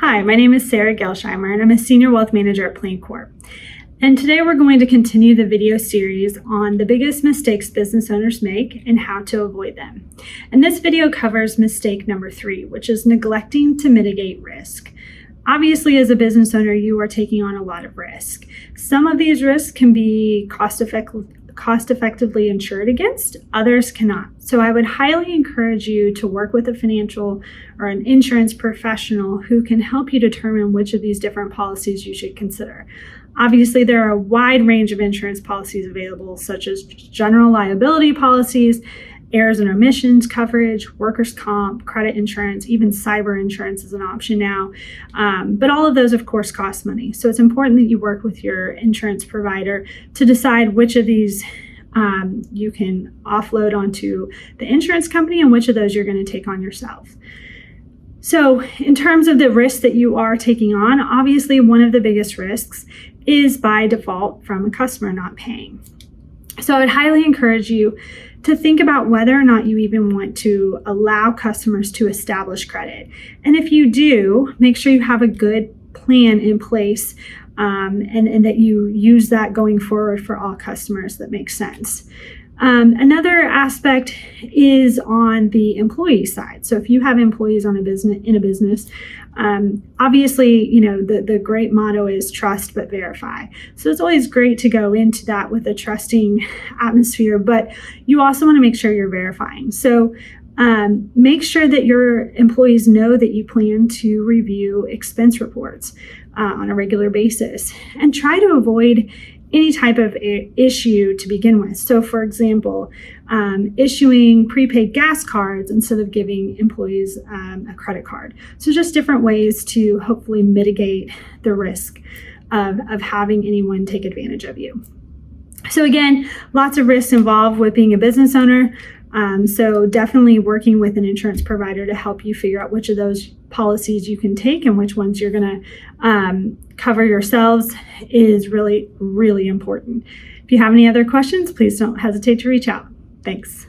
Hi, my name is Sarah Gelsheimer, and I'm a Senior Wealth Manager at PlanCorp. And today we're going to continue the video series on the biggest mistakes business owners make and how to avoid them. And this video covers mistake number 3, which is neglecting to mitigate risk. Obviously, as a business owner, you are taking on a lot of risk. Some of these risks can be cost effectively insured against, others cannot. So I would highly encourage you to work with a financial or an insurance professional who can help you determine which of these different policies you should consider. Obviously, there are a wide range of insurance policies available, such as general liability policies, errors and omissions coverage, workers' comp, credit insurance, even cyber insurance is an option now. But all of those, of course, cost money. So it's important that you work with your insurance provider to decide which of these you can offload onto the insurance company and which of those you're going to take on yourself. So in terms of the risks that you are taking on, obviously one of the biggest risks is by default from a customer not paying. So I would highly encourage you to think about whether or not you even want to allow customers to establish credit. And if you do, make sure you have a good plan in place and that you use that going forward for all customers that makes sense. Another aspect is on the employee side. So if you have employees in a business, obviously, the great motto is trust but verify. So it's always great to go into that with a trusting atmosphere, but you also want to make sure you're verifying. So make sure that your employees know that you plan to review expense reports on a regular basis, and try to avoid any type of issue to begin with. So for example, issuing prepaid gas cards instead of giving employees a credit card. So just different ways to hopefully mitigate the risk of having anyone take advantage of you. So again, lots of risks involved with being a business owner. So definitely working with an insurance provider to help you figure out which of those policies you can take and which ones you're going to cover yourselves is really, really important. If you have any other questions, please don't hesitate to reach out. Thanks.